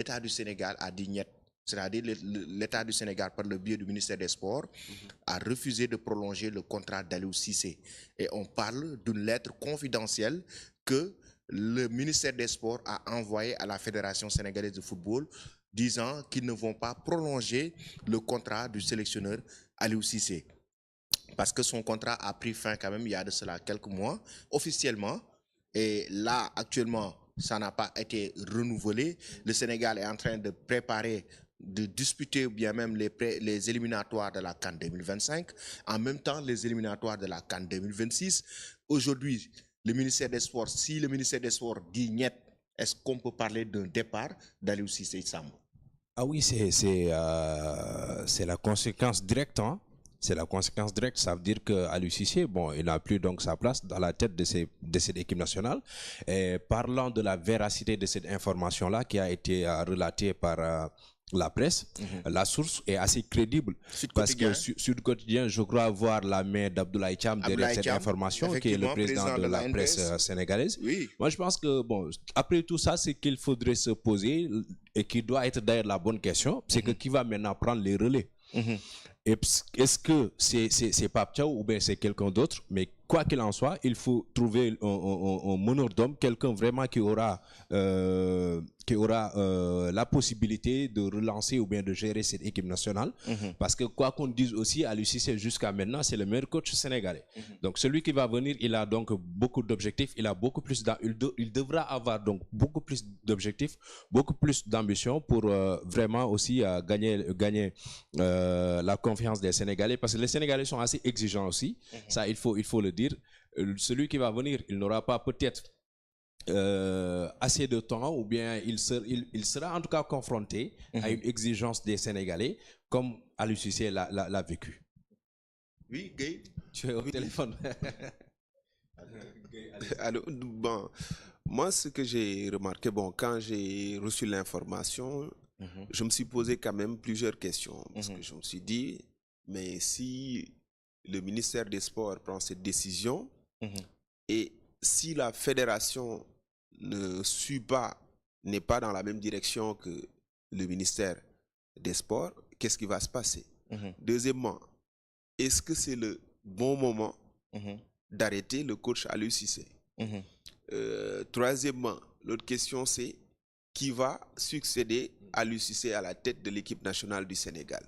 l'État du Sénégal a dit niet. C'est-à-dire l'État du Sénégal, par le biais du ministère des Sports, a refusé de prolonger le contrat d'Aliou Cissé. Et on parle d'une lettre confidentielle que le ministère des Sports a envoyée à la Fédération sénégalaise de football, disant qu'ils ne vont pas prolonger le contrat du sélectionneur Aliou Cissé. Parce que son contrat a pris fin quand même il y a de cela quelques mois, officiellement. Et là, actuellement, ça n'a pas été renouvelé. Le Sénégal est en train de préparer, de disputer ou bien même les éliminatoires de la CAN 2025, en même temps les éliminatoires de la CAN 2026. Aujourd'hui, le ministère des Sports, si le ministère des Sports dit niet, est-ce qu'on peut parler d'un départ d'Aliou Cissé Sambou? Ah oui, c'est la conséquence directe, hein. C'est la conséquence directe. Ça veut dire qu'Aliou Cissé, bon, il n'a plus donc sa place dans la tête de cette équipe nationale. Et parlant de la véracité de cette information-là qui a été relatée par la presse, la source est assez crédible. Parce que sur le quotidien, je crois voir la main d'Abdoulaye Thiam derrière cette information, qui est le président de la presse sénégalaise. Oui. Moi, je pense que, bon, après tout ça, c'est qu'il faudrait se poser, et qui doit être d'ailleurs la bonne question, c'est que qui va maintenant prendre les relais? Est-ce que c'est Pape Thiaw ou bien c'est quelqu'un d'autre? Mais quoi qu'il en soit, il faut trouver un meneur d'homme, quelqu'un vraiment qui aura la possibilité de relancer ou bien de gérer cette équipe nationale. Parce que quoi qu'on dise aussi, Aliou Cissé jusqu'à maintenant, c'est le meilleur coach sénégalais. Donc celui qui va venir, il a donc beaucoup d'objectifs, il a beaucoup plus il devra avoir donc beaucoup plus d'objectifs, beaucoup plus d'ambition pour vraiment aussi gagner la confiance des Sénégalais, parce que les Sénégalais sont assez exigeants aussi. Ça, il faut le dire. Celui qui va venir, il n'aura pas peut-être assez de temps, ou bien il sera en tout cas confronté à une exigence des Sénégalais, comme Aliou Cissé l'a vécu. Oui, Guy. Tu es au téléphone. Alors, bon, moi, ce que j'ai remarqué, bon, quand j'ai reçu l'information, je me suis posé quand même plusieurs questions. Parce que je me suis dit, mais si le ministère des Sports prend cette décision, et si la fédération ne suit pas, n'est pas dans la même direction que le ministère des Sports, qu'est-ce qui va se passer? Deuxièmement, est-ce que c'est le bon moment d'arrêter le coach Aliou Cissé? Troisièmement, l'autre question, c'est qui va succéder à Aliou Cissé à la tête de l'équipe nationale du Sénégal?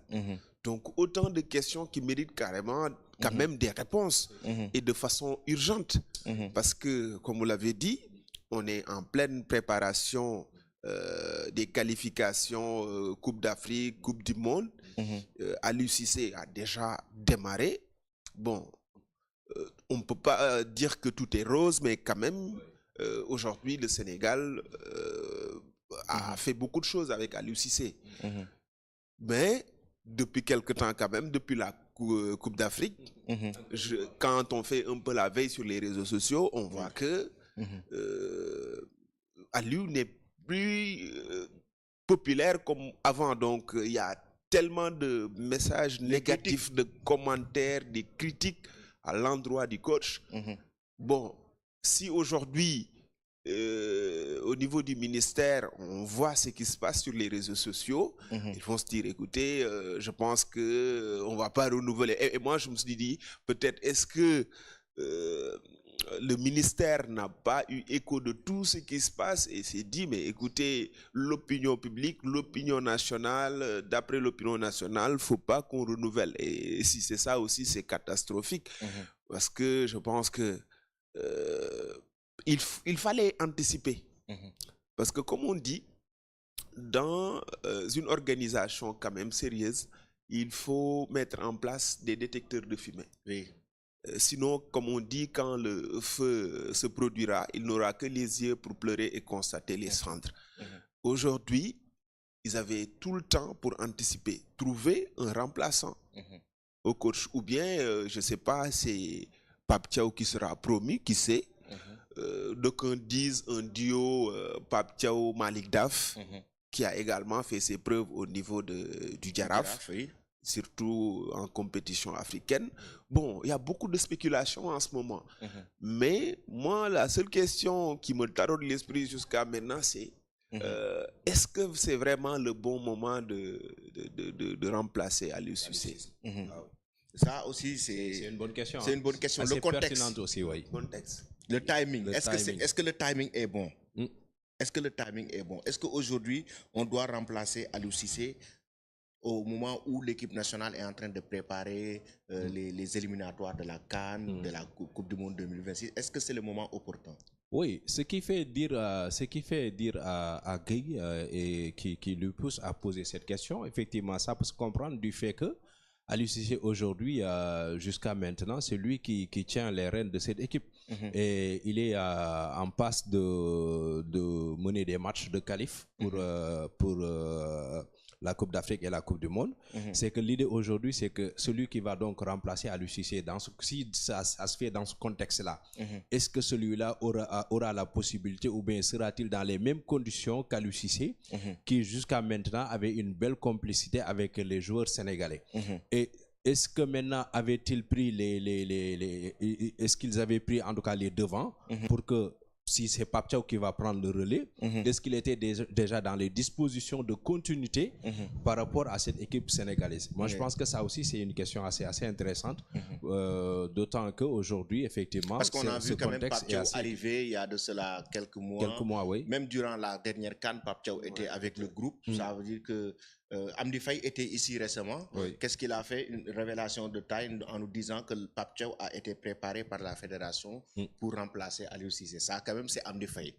Donc, autant de questions qui méritent carrément quand même des réponses, et de façon urgente. Parce que, comme vous l'avez dit, on est en pleine préparation des qualifications Coupe d'Afrique, Coupe du Monde. Aliou Cissé a déjà démarré. Bon, on ne peut pas dire que tout est rose, mais quand même, aujourd'hui, le Sénégal a fait beaucoup de choses avec Aliou Cissé. Mais depuis quelque temps quand même, depuis la Coupe d'Afrique, quand on fait un peu la veille sur les réseaux sociaux, on voit que Aliou n'est plus populaire comme avant. Donc il y a tellement de messages négatifs, de commentaires, de critiques à l'endroit du coach. Bon, si aujourd'hui, au niveau du ministère, on voit ce qui se passe sur les réseaux sociaux, ils vont se dire, écoutez, je pense qu'on ne va pas renouveler. Et moi, je me suis dit, peut-être, est-ce que le ministère n'a pas eu écho de tout ce qui se passe et s'est dit, mais écoutez, l'opinion publique, l'opinion nationale, d'après l'opinion nationale, il ne faut pas qu'on renouvelle. Et si c'est ça aussi, c'est catastrophique. Parce que je pense que il fallait anticiper. Parce que comme on dit, dans une organisation quand même sérieuse, il faut mettre en place des détecteurs de fumée. Sinon, comme on dit, quand le feu se produira, il n'aura que les yeux pour pleurer et constater les cendres. Aujourd'hui, ils avaient tout le temps pour anticiper, trouver un remplaçant au coach. Ou bien, je ne sais pas, c'est Pape Thiaw qui sera promu, qui sait. D'aucuns disent un duo Pape Thiaw Malick Daf, qui a également fait ses preuves au niveau du Jaraaf, surtout en compétition africaine. Bon, il y a beaucoup de spéculations en ce moment. Mais moi, la seule question qui me taraude l'esprit jusqu'à maintenant, c'est Est-ce que c'est vraiment le bon moment de remplacer Aliou Cissé? Ça aussi, C'est une bonne question. C'est une bonne question. Assez Le contexte. pertinente aussi, oui. Contexte. Le timing. Le timing. Est-ce que le timing est bon? Mm. Est-ce que le timing est bon? Est-ce qu'aujourd'hui, on doit remplacer Aliou Cissé au moment où l'équipe nationale est en train de préparer les éliminatoires de la CAN, de la Coupe du Monde 2026? Est-ce que c'est le moment opportun? Oui, ce qui fait dire à Gueye et qui lui pousse à poser cette question, effectivement, ça peut se comprendre du fait que Aliou Cissé aujourd'hui, jusqu'à maintenant, c'est lui qui tient les rênes de cette équipe. Et il est en passe de mener des matchs de qualif pour la Coupe d'Afrique et la Coupe du Monde. C'est que l'idée aujourd'hui, c'est que celui qui va donc remplacer Aliou Cissé, si ça se fait dans ce contexte-là, est-ce que celui-là aura la possibilité ou bien sera-t-il dans les mêmes conditions qu'Aliou Cissé, qui jusqu'à maintenant avait une belle complicité avec les joueurs sénégalais? Et est-ce que maintenant avaient-ils pris est-ce qu'ils avaient pris en tout cas les devants pour que si c'est Pape Thiaw qui va prendre le relais, est-ce qu'il était déjà dans les dispositions de continuité par rapport à cette équipe sénégalaise? Moi, je pense que ça aussi, c'est une question assez intéressante, d'autant qu'aujourd'hui, effectivement, parce qu'on a vu quand même Pape Thiaw assez... arriver il y a de cela quelques mois. Quelques mois, oui. Même durant la dernière CAN, Pape Thiaw était avec le groupe. Ça veut dire que Amdi Faye était ici récemment. Qu'est-ce qu'il a fait? Une révélation de taille en nous disant que Pape Thiaw a été préparé par la fédération pour remplacer Aliou Cissé. Ça, quand même, c'est Amdi Faye.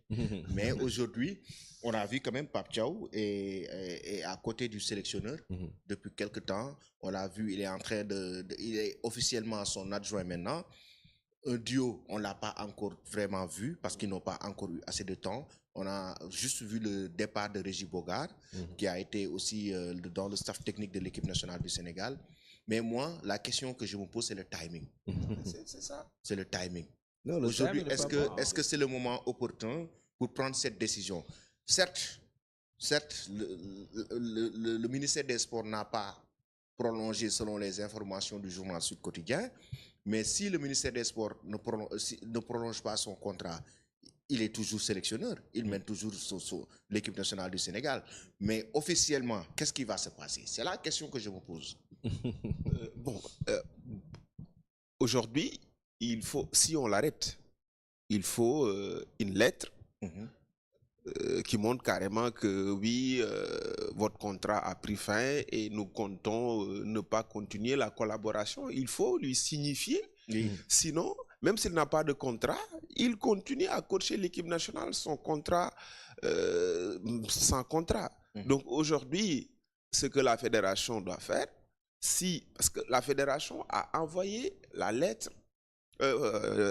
Mais aujourd'hui, on a vu quand même Pape Thiaw est à côté du sélectionneur depuis quelque temps. On l'a vu, il est en train il est officiellement son adjoint maintenant. Un duo, on ne l'a pas encore vraiment vu parce qu'ils n'ont pas encore eu assez de temps. On a juste vu le départ de Régis Bogart, qui a été aussi dans le staff technique de l'équipe nationale du Sénégal. Mais moi, la question que je me pose, c'est le timing. C'est ça. C'est le timing. Aujourd'hui, est-ce que c'est le moment opportun pour prendre cette décision? Certes, le ministère des Sports n'a pas prolongé selon les informations du journal Sud Quotidien. Mais si le ministère des Sports ne prolonge pas son contrat, il est toujours sélectionneur. Il mène toujours l'équipe nationale du Sénégal. Mais officiellement, qu'est-ce qui va se passer? C'est la question que je me pose. Aujourd'hui, si on l'arrête, il faut une lettre qui montre carrément que oui, votre contrat a pris fin et nous comptons ne pas continuer la collaboration. Il faut lui signifier. Sinon, même s'il n'a pas de contrat, il continue à coacher l'équipe nationale sans contrat. Donc aujourd'hui, ce que la fédération doit faire, parce que la fédération a envoyé la lettre,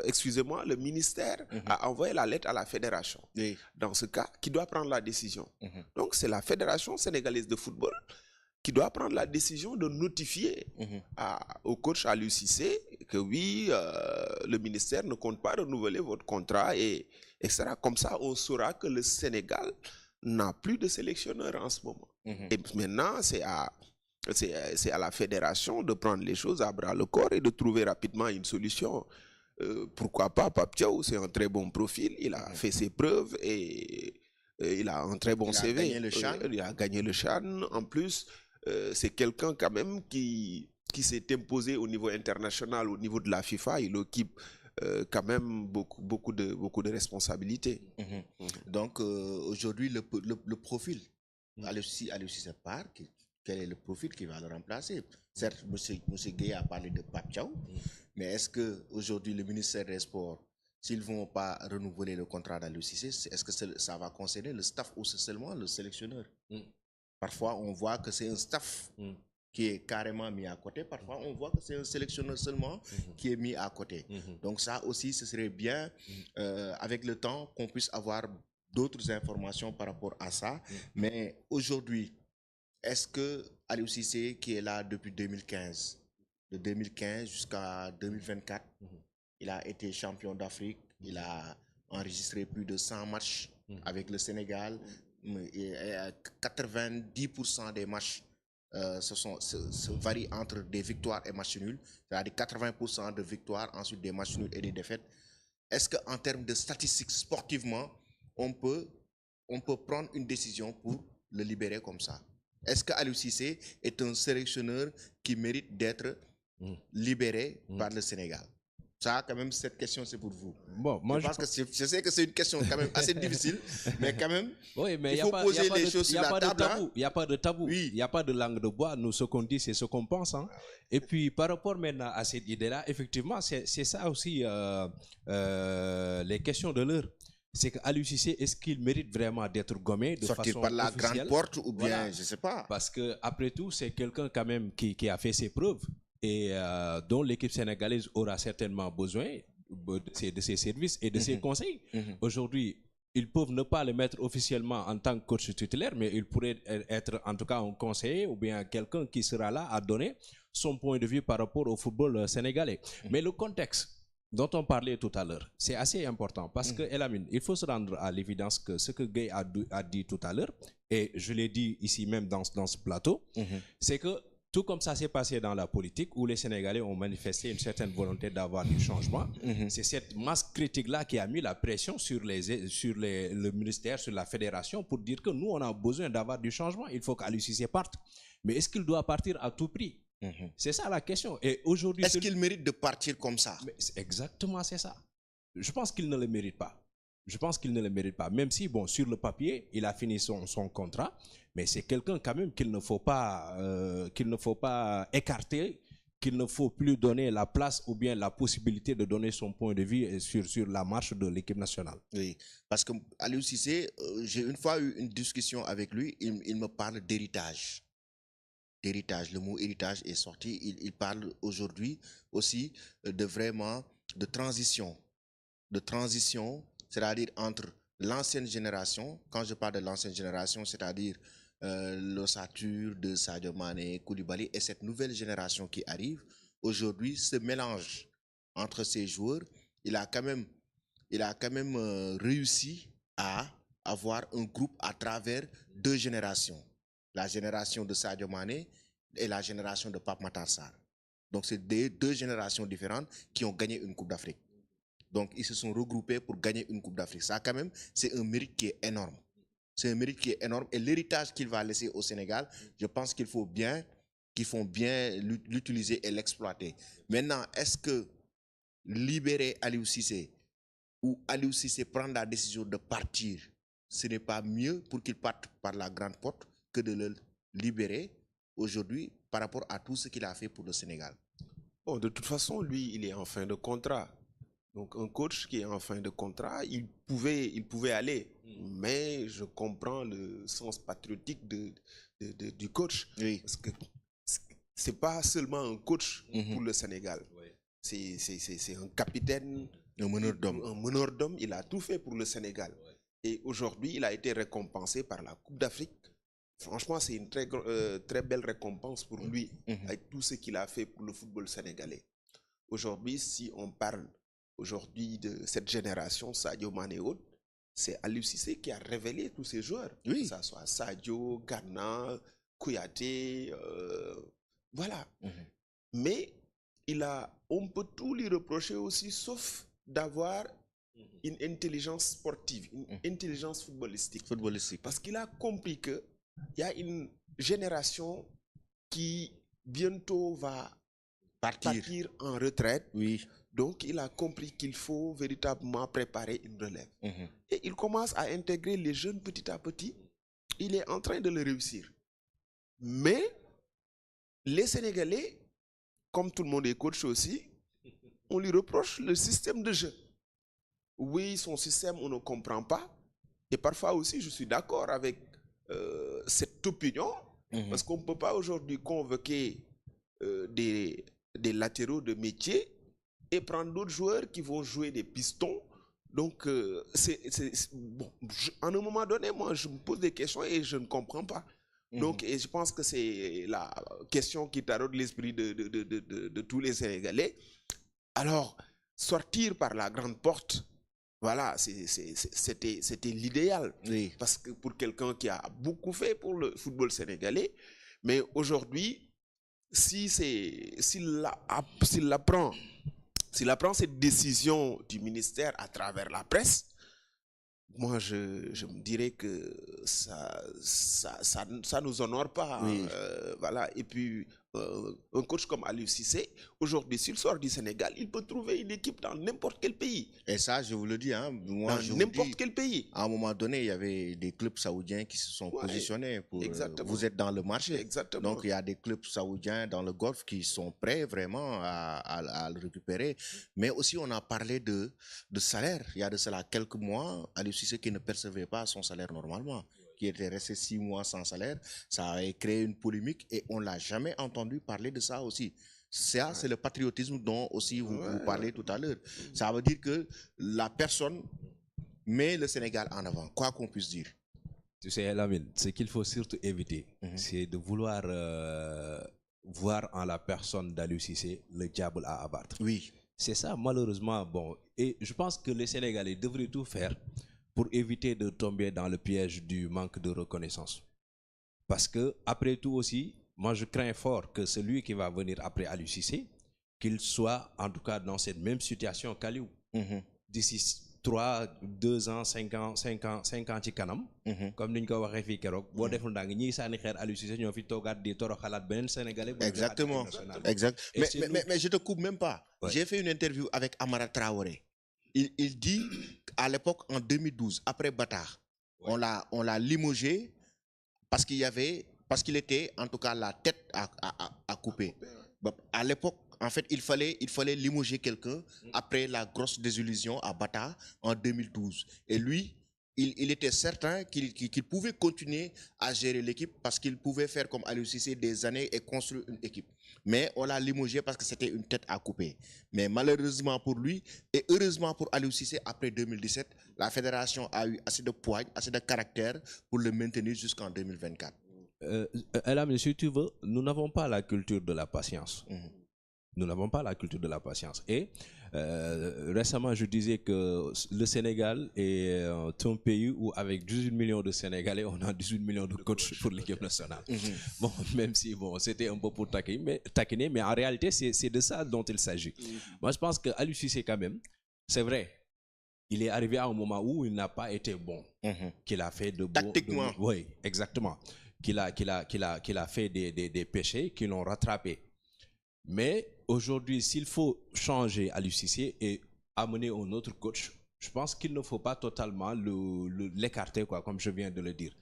excusez-moi, le ministère a envoyé la lettre à la fédération. Dans ce cas, qui doit prendre la décision. Donc c'est la Fédération sénégalaise de football qui doit prendre la décision de notifier au coach Aliou Cissé que oui, le ministère ne compte pas renouveler votre contrat, etc. Comme ça, on saura que le Sénégal n'a plus de sélectionneur en ce moment. Et maintenant, c'est à la fédération de prendre les choses à bras le corps et de trouver rapidement une solution. Pourquoi pas? Pape Thiaw, c'est un très bon profil, il a fait ses preuves et il a un très bon CV. Il a gagné le CHAN. En plus, c'est quelqu'un quand même qui s'est imposé au niveau international, au niveau de la FIFA. Il occupe quand même beaucoup de responsabilités. Donc aujourd'hui, le profil, Aliou Cissé part, quel est le profil qui va le remplacer? Certes, M. Gueye a parlé de Pape Thiaw, mais est-ce qu'aujourd'hui, le ministère des Sports, s'ils ne vont pas renouveler le contrat d'Aliou Cissé, est-ce que ça va concerner le staff ou seulement le sélectionneur? Parfois, on voit que c'est un staff qui est carrément mis à côté. Parfois, on voit que c'est un sélectionneur seulement qui est mis à côté. Donc ça aussi, ce serait bien, avec le temps, qu'on puisse avoir d'autres informations par rapport à ça. Mais aujourd'hui, est-ce que Aliou Cissé, qui est là depuis 2015, de 2015 jusqu'à 2024, il a été champion d'Afrique, il a enregistré plus de 100 matchs avec le Sénégal, et 90% des matchs se varient entre des victoires et matchs nuls, c'est-à-dire 80% de victoires, ensuite des matchs nuls et des défaites. Est-ce qu'en termes de statistiques sportivement, on peut on peut prendre une décision pour le libérer comme ça? Est-ce que Aliou Cissé est un sélectionneur qui mérite d'être libéré par le Sénégal? Ça, quand même, cette question, c'est pour vous. Bon, moi, je sais que c'est une question quand même assez difficile, mais quand même, oui, mais il faut poser les choses sur la table. Il n'y a pas de tabou, il n'y a pas de langue de bois. Nous, ce qu'on dit, c'est ce qu'on pense. Hein. Et puis, par rapport maintenant à cette idée-là, effectivement, c'est ça aussi les questions de l'heure. C'est qu'Aliou Cissé, est-ce qu'il mérite vraiment d'être gommé de sortir façon par la officielle? grande porte ou bien, voilà. Je ne sais pas. Parce que après tout, c'est quelqu'un quand même qui a fait ses preuves et dont l'équipe sénégalaise aura certainement besoin de ses services et de ses conseils. Aujourd'hui, ils peuvent ne pas le mettre officiellement en tant que coach titulaire, mais il pourrait être en tout cas un conseiller ou bien quelqu'un qui sera là à donner son point de vue par rapport au football sénégalais. Mais le contexte dont on parlait tout à l'heure, c'est assez important parce que, Elamine, il faut se rendre à l'évidence que ce que Gueye a dit tout à l'heure, et je l'ai dit ici même dans ce plateau, c'est que tout comme ça s'est passé dans la politique où les Sénégalais ont manifesté une certaine volonté d'avoir du changement, c'est cette masse critique-là qui a mis la pression sur le ministère, sur la fédération pour dire que nous, on a besoin d'avoir du changement. Il faut qu'Aliou Cissé parte. Mais est-ce qu'il doit partir à tout prix? C'est ça la question. Et aujourd'hui, est-ce qu'il mérite de partir comme ça? Mais exactement, c'est ça. Je pense qu'il ne le mérite pas. Je pense qu'il ne le mérite pas. Même si, bon, sur le papier, il a fini son contrat, mais c'est quelqu'un quand même qu'il ne faut pas écarter, qu'il ne faut plus donner la place ou bien la possibilité de donner son point de vue sur la marche de l'équipe nationale. Oui, parce que Aliou Cissé, j'ai une fois eu une discussion avec lui, il me parle d'héritage. Le mot héritage est sorti. Il parle aujourd'hui aussi de transition. De transition, c'est-à-dire entre l'ancienne génération. Quand je parle de l'ancienne génération, c'est-à-dire l'ossature de Sadio Mané, Koulibaly et cette nouvelle génération qui arrive. Aujourd'hui, ce mélange entre ces joueurs, il a quand même réussi à avoir un groupe à travers 2 générations. La génération de Sadio Mané et la génération de Pape Matar Sarr. Donc, c'est 2 générations différentes qui ont gagné une Coupe d'Afrique. Donc, ils se sont regroupés pour gagner une Coupe d'Afrique. Ça, quand même, c'est un mérite qui est énorme. C'est un mérite qui est énorme. Et l'héritage qu'il va laisser au Sénégal, je pense qu'ils font bien l'utiliser et l'exploiter. Maintenant, est-ce que libérer Aliou Cissé ou Aliou Cissé prendre la décision de partir, ce n'est pas mieux pour qu'il parte par la grande porte que de le libérer aujourd'hui par rapport à tout ce qu'il a fait pour le Sénégal? Bon, de toute façon, lui, il est en fin de contrat. Donc, un coach qui est en fin de contrat, il pouvait aller. Mais je comprends le sens patriotique du coach. Oui. Parce que c'est pas seulement un coach pour le Sénégal. C'est un capitaine, un meneur d'hommes. Un meneur d'hommes. Il a tout fait pour le Sénégal. Et aujourd'hui, il a été récompensé par la Coupe d'Afrique. Franchement, c'est une très belle récompense pour lui, avec tout ce qu'il a fait pour le football sénégalais. Aujourd'hui, si on parle de cette génération, Sadio Mané, c'est Aliou Cissé qui a révélé tous ces joueurs. Oui. Que ce soit Sadio, Gana, Kouyaté, voilà. Mais on peut tout lui reprocher aussi, sauf d'avoir une intelligence sportive, une intelligence footballistique. Parce qu'il a compris que il y a une génération qui bientôt va partir en retraite. Oui. Donc, il a compris qu'il faut véritablement préparer une relève. Et il commence à intégrer les jeunes petit à petit. Il est en train de le réussir. Mais les Sénégalais, comme tout le monde est coach aussi, on lui reproche le système de jeu. Oui, son système, on ne comprend pas. Et parfois aussi, je suis d'accord avec cette opinion, parce qu'on ne peut pas aujourd'hui convoquer des latéraux de métier et prendre d'autres joueurs qui vont jouer des pistons. Donc, bon, à un moment donné, moi, je me pose des questions et je ne comprends pas. Donc, et je pense que c'est la question qui taraude l'esprit de tous les Sénégalais. Alors, sortir par la grande porte, voilà, c'était l'idéal. Oui. Parce que pour quelqu'un qui a beaucoup fait pour le football sénégalais, mais aujourd'hui, s'il apprend cette décision du ministère à travers la presse, moi, je me dirais que ça nous honore pas. Oui. Voilà. Et puis, un coach comme Aliou Cissé, aujourd'hui, s'il sort du Sénégal, il peut trouver une équipe dans n'importe quel pays. Et ça, je vous le dis, hein, moi, Dans je vous n'importe dis, quel pays. à un moment donné, il y avait des clubs saoudiens qui se sont Ouais, positionnés pour. exactement. Vous êtes dans le marché. Exactement. Donc, il y a des clubs saoudiens dans le Golfe qui sont prêts vraiment à le récupérer. Mais aussi, on a parlé de salaire. Il y a de cela quelques mois, Aliou Cissé qui ne percevait pas son salaire normalement, qui était resté 6 mois sans salaire. Ça a créé une polémique et on l'a jamais entendu parler de ça aussi. Ça, c'est le patriotisme dont aussi vous parlez tout à l'heure. Ça veut dire que la personne met le Sénégal en avant, quoi qu'on puisse dire. Tu sais, Lamine, ce qu'il faut surtout éviter, c'est de vouloir voir en la personne d'Aliou Cissé le diable à abattre. Oui. C'est ça, malheureusement. Bon, et je pense que les Sénégalais devraient tout faire pour éviter de tomber dans le piège du manque de reconnaissance. Parce que, après tout aussi, moi je crains fort que celui qui va venir après Aliou Cissé, qu'il soit en tout cas dans cette même situation qu'Aliou. D'ici 3, 2 ans, 5 ans, 5 ans ci kanam. Comme niñ ko waxee fii keroog boo deful ndànk ñiy sànni xeer Aliou Cissé ñoo fi toogaat di toro xalaat beneen Sénégalais. Exactement. Exact. Mais je te coupe même pas. Ouais. J'ai fait une interview avec Amara Traoré. Il dit à l'époque en 2012 après Bata, on l'a limogé parce qu'il était en tout cas la tête à couper. À l'époque, en fait, il fallait limoger quelqu'un après la grosse désillusion à Bata en 2012. Et lui, il était certain qu'il pouvait continuer à gérer l'équipe parce qu'il pouvait faire comme Aliou Cissé des années et construire une équipe. Mais on l'a limogé parce que c'était une tête à couper. Mais malheureusement pour lui et heureusement pour Aliou Cissé, après 2017, la fédération a eu assez de poigne, assez de caractère pour le maintenir jusqu'en 2024. Elam, si tu veux, nous n'avons pas la culture de la patience. Nous n'avons pas la culture de la patience. Et récemment, je disais que le Sénégal est un pays où, avec 18 millions de Sénégalais, on a 18 millions de coachs pour l'équipe nationale. Bon, même si c'était un peu pour taquiner, mais en réalité, c'est de ça dont il s'agit. Moi, je pense que Aliou Cissé, quand même, c'est vrai, il est arrivé à un moment où il n'a pas été bon, qu'il a fait de tactiquement. Oui, exactement. Qu'il a fait des péchés qui l'ont rattrapé. Mais aujourd'hui, s'il faut changer Aliou Cissé et amener un autre coach, je pense qu'il ne faut pas totalement l'écarter, comme je viens de le dire.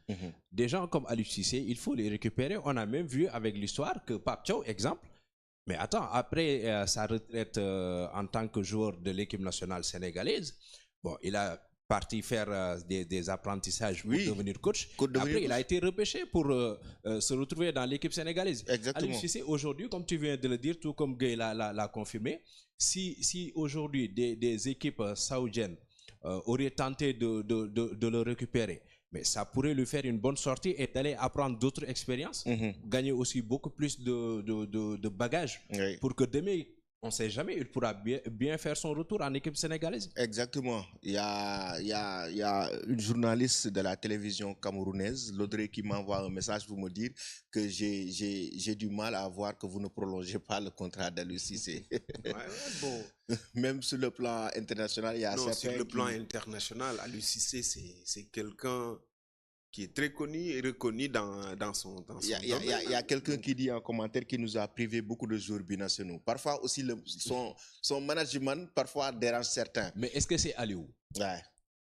Des gens comme Aliou Cissé, il faut les récupérer. On a même vu avec l'histoire que Pape Thiaw, exemple, mais attends, après sa retraite en tant que joueur de l'équipe nationale sénégalaise, bon, il a parti faire des apprentissages pour devenir coach. Après, il a été repêché pour se retrouver dans l'équipe sénégalaise. Exactement. Aliou Cissé, aujourd'hui, comme tu viens de le dire, tout comme Gueye l'a confirmé, si aujourd'hui des équipes saoudiennes auraient tenté de le récupérer, mais ça pourrait lui faire une bonne sortie et d'aller apprendre d'autres expériences, gagner aussi beaucoup plus de bagages pour que demain, on ne sait jamais, il pourra bien faire son retour en équipe sénégalaise. Exactement. Il y a une journaliste de la télévision camerounaise, Laudrey, qui m'envoie un message pour me dire que j'ai du mal à voir que vous ne prolongez pas le contrat d'Aliou Cissé. Bon. Même sur le plan international, il y a certains sur le plan international, Aliou Cissé, c'est quelqu'un qui est très connu et reconnu dans son domaine. Il y a quelqu'un qui dit en commentaire qu'il nous a privé beaucoup de joueurs binationaux. Parfois aussi, son management parfois dérange certains. Mais est-ce que c'est Aliou?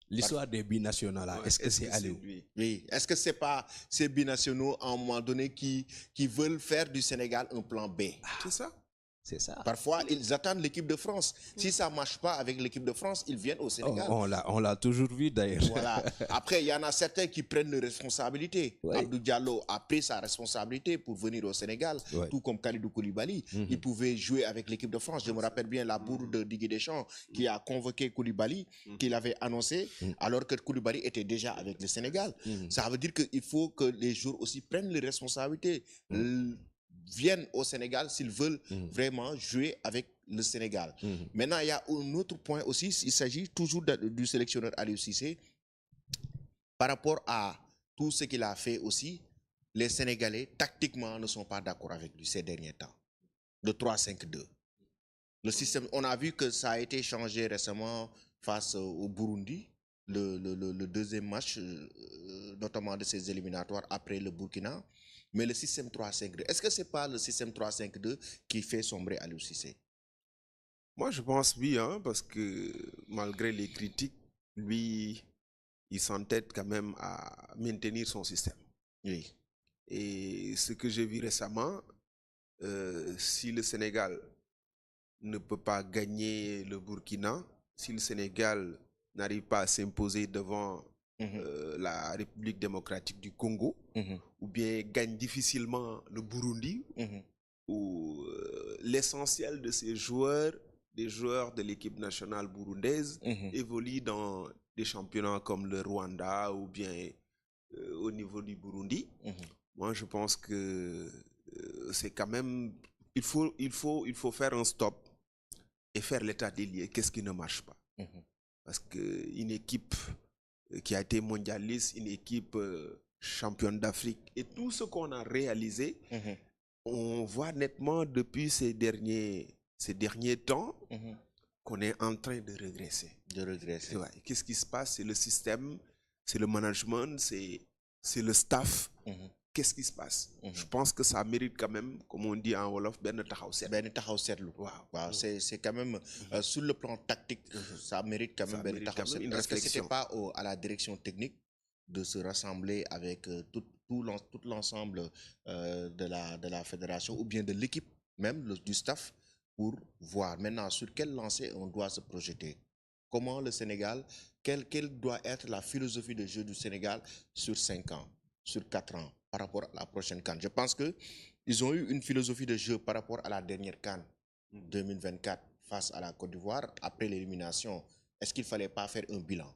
L'histoire des binationaux, là, est-ce que c'est Aliou? Oui. Est-ce que c'est pas ces binationaux, à un moment donné, qui veulent faire du Sénégal un plan B? C'est ça. C'est ça. Parfois, ils attendent l'équipe de France. Si ça ne marche pas avec l'équipe de France, ils viennent au Sénégal. On l'a toujours vu d'ailleurs. Voilà. Après, il y en a certains qui prennent les responsabilités. Abdou Diallo a pris sa responsabilité pour venir au Sénégal, tout comme Kalidou Koulibaly. Il pouvait jouer avec l'équipe de France. Je me rappelle bien la bourre de Didier Deschamps qui a convoqué Koulibaly, qu'il avait annoncé, alors que Koulibaly était déjà avec le Sénégal. Ça veut dire qu'il faut que les joueurs aussi prennent les responsabilités. Viennent au Sénégal s'ils veulent vraiment jouer avec le Sénégal. Maintenant, il y a un autre point aussi, il s'agit toujours du sélectionneur Aliou Cissé. Par rapport à tout ce qu'il a fait aussi, les Sénégalais, tactiquement, ne sont pas d'accord avec lui ces derniers temps. Le 3-5-2. Le système, on a vu que ça a été changé récemment face au Burundi. le deuxième match, notamment de ces éliminatoires après le Burkina. Mais le système 3-5-2, est-ce que c'est pas le système 3-5-2 qui fait sombrer Aliou Cissé? Moi, je pense oui, hein, parce que malgré les critiques, lui, il s'entête quand même à maintenir son système. Oui. Et ce que j'ai vu récemment, si le Sénégal ne peut pas gagner le Burkina, si le Sénégal n'arrive pas à s'imposer devant la République démocratique du Congo, ou bien gagne difficilement le Burundi, où l'essentiel de ces joueurs, des joueurs de l'équipe nationale burundaise, évoluent dans des championnats comme le Rwanda ou bien au niveau du Burundi. Moi, je pense que c'est quand même... Il faut faire un stop et faire l'état des lieux. Qu'est-ce qui ne marche pas? Parce qu'une équipe qui a été mondialiste, une équipe championne d'Afrique, et tout ce qu'on a réalisé, on voit nettement depuis ces derniers temps qu'on est en train de regresser. Ouais. Qu'est-ce qui se passe? C'est le système, c'est le management, c'est le staff. Qu'est-ce qui se passe? Je pense que ça mérite quand même, comme on dit en Wolof, ben taxaw seetlu. Wow. C'est quand même, sur le plan tactique, ça mérite quand même ben taxaw seetlu. Est-ce que c'était pas à la direction technique de se rassembler avec tout l'ensemble de la fédération ou bien de l'équipe même, du staff, pour voir maintenant sur quel lancer on doit se projeter? Comment le Sénégal, quelle doit être la philosophie de jeu du Sénégal sur 5 ans, sur 4 ans, par rapport à la prochaine CAN? Je pense qu'ils ont eu une philosophie de jeu par rapport à la dernière CAN 2024 face à la Côte d'Ivoire, après l'élimination. Est-ce qu'il ne fallait pas faire un bilan?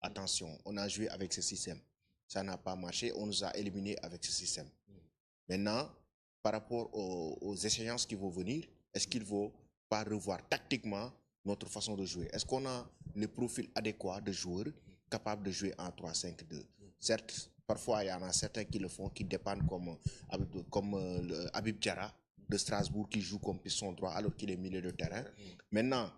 Attention, on a joué avec ce système. Ça n'a pas marché, on nous a éliminés avec ce système. Maintenant, par rapport aux échéances qui vont venir, est-ce qu'il ne faut pas revoir tactiquement notre façon de jouer? Est-ce qu'on a le profil adéquat de joueurs capables de jouer en 3-5-2? Certes, parfois, il y en a certains qui le font, qui dépendent comme Habib Diarra de Strasbourg, qui joue comme piston droit alors qu'il est milieu de terrain. Maintenant,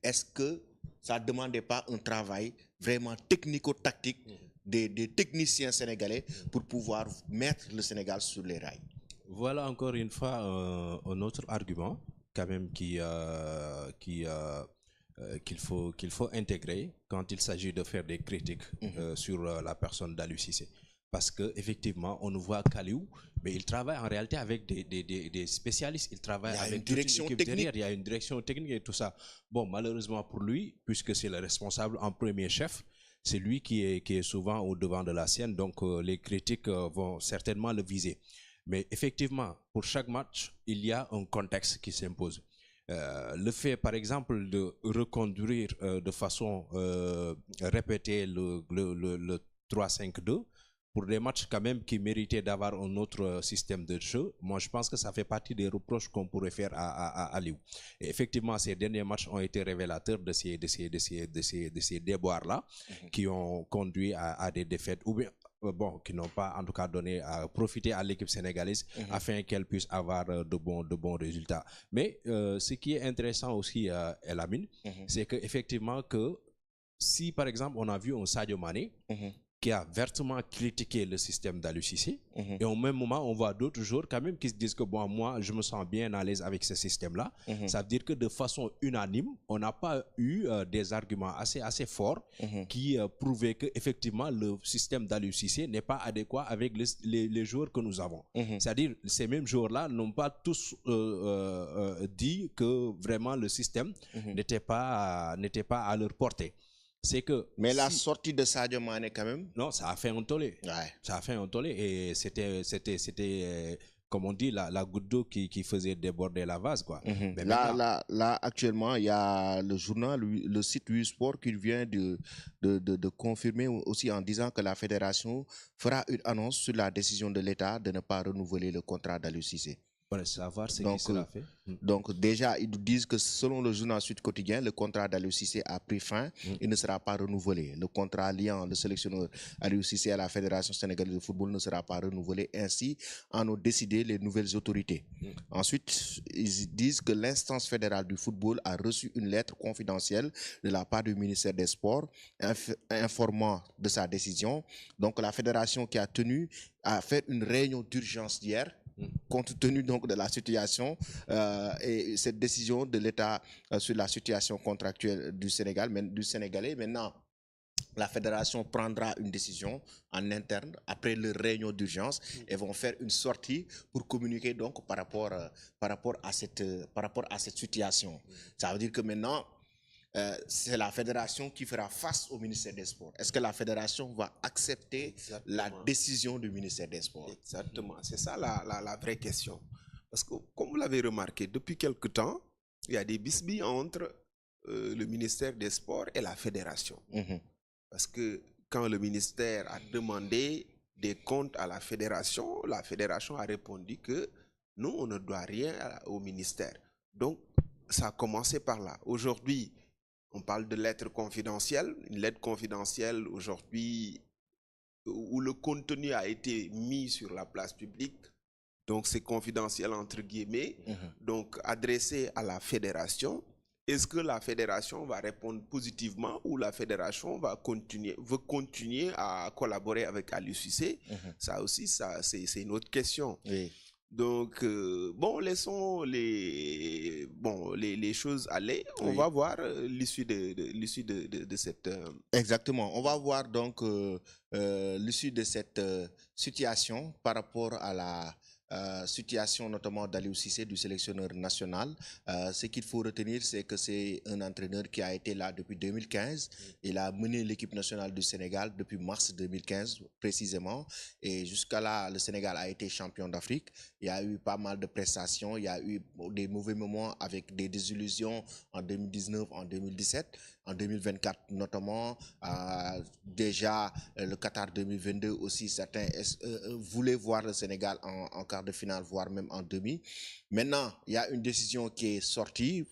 est-ce que ça ne demandait pas un travail vraiment technico-tactique des techniciens sénégalais pour pouvoir mettre le Sénégal sur les rails? Voilà encore une fois un autre argument quand même qu'il faut intégrer quand il s'agit de faire des critiques sur la personne d'Aliou Cissé. Parce qu'effectivement, on voit qu'Aliou, mais il travaille en réalité avec des spécialistes. Il travaille avec une direction technique derrière. Il y a une direction technique et tout ça. Bon, malheureusement pour lui, puisque c'est le responsable en premier chef, c'est lui qui est souvent au devant de la scène. Donc, les critiques vont certainement le viser. Mais effectivement, pour chaque match, il y a un contexte qui s'impose. Le fait, par exemple, de reconduire de façon répétée le 3-5-2 pour des matchs quand même qui méritaient d'avoir un autre système de jeu, moi je pense que ça fait partie des reproches qu'on pourrait faire à Aliou. Et effectivement, ces derniers matchs ont été révélateurs de ces déboires-là qui ont conduit à des défaites ou bien qui n'ont pas en tout cas profité à l'équipe sénégalaise afin qu'elle puisse avoir de bons résultats. Mais ce qui est intéressant aussi, Elamine, c'est qu'effectivement si par exemple on a vu un Sadio Mané qui a vertement critiqué le système d'Aliou Cissé, et au même moment on voit d'autres joueurs quand même qui se disent que bon, moi je me sens bien à l'aise avec ce système-là. Ça veut dire que de façon unanime, on n'a pas eu des arguments assez forts qui prouvaient que effectivement le système d'Aliou Cissé n'est pas adéquat avec les joueurs que nous avons. C'est-à-dire ces mêmes joueurs-là n'ont pas tous dit que vraiment le système n'était pas à leur portée. Mais la sortie de Sadio Mané quand même... Non, ça a fait un tollé. Ouais. Ça a fait un tollé et c'était comme on dit, la goutte d'eau qui faisait déborder la vase, quoi. Mais là, actuellement, il y a le journal, le site Sport qui vient de confirmer aussi en disant que la fédération fera une annonce sur la décision de l'État de ne pas renouveler le contrat d'Aliou Cissé. Pour savoir ce qui sera fait. Donc déjà, ils nous disent que selon le journal Sud Quotidien, le contrat d'Aliou Cissé a pris fin et ne sera pas renouvelé. Le contrat liant le sélectionneur Aliou Cissé à la Fédération sénégalaise de football ne sera pas renouvelé. Ainsi en ont décidé les nouvelles autorités. Ensuite, ils disent que l'instance fédérale du football a reçu une lettre confidentielle de la part du ministère des Sports informant de sa décision. Donc la fédération qui a tenu à faire une réunion d'urgence hier, compte tenu donc de la situation et cette décision de l'État sur la situation contractuelle du Sénégalais. Maintenant, la fédération prendra une décision en interne après leur réunion d'urgence et vont faire une sortie pour communiquer donc par rapport à cette situation. Ça veut dire que maintenant, c'est la fédération qui fera face au ministère des Sports. Est-ce que la fédération va accepter la décision du ministère des Sports? Exactement, c'est ça la vraie question. Parce que, comme vous l'avez remarqué, depuis quelque temps, il y a des bisbilles entre le ministère des Sports et la fédération. Parce que quand le ministère a demandé des comptes à la fédération a répondu que nous, on ne doit rien au ministère. Donc, ça a commencé par là. Aujourd'hui, on parle de lettres confidentielles. Une lettre confidentielle aujourd'hui où le contenu a été mis sur la place publique. Donc, c'est confidentiel entre guillemets. Donc, adressé à la fédération. Est-ce que la fédération va répondre positivement ou la fédération veut continuer à collaborer avec Aliou Cissé? Ça aussi, c'est une autre question. Oui. Donc, bon, laissons les choses aller. On va voir l'issue de cette... Exactement. On va voir donc l'issue de cette situation par rapport à la situation notamment d'Aliou Cissé, du sélectionneur national. Ce qu'il faut retenir, c'est que c'est un entraîneur qui a été là depuis 2015. Il a mené l'équipe nationale du Sénégal depuis mars 2015 précisément. Et jusqu'à là, le Sénégal a été champion d'Afrique. Il y a eu pas mal de prestations. Il y a eu des mauvais moments avec des désillusions en 2019, en 2017. En 2024 notamment, déjà le Qatar 2022 aussi, certains voulaient voir le Sénégal en quart de finale, voire même en demi. Maintenant, il y a une décision qui est sortie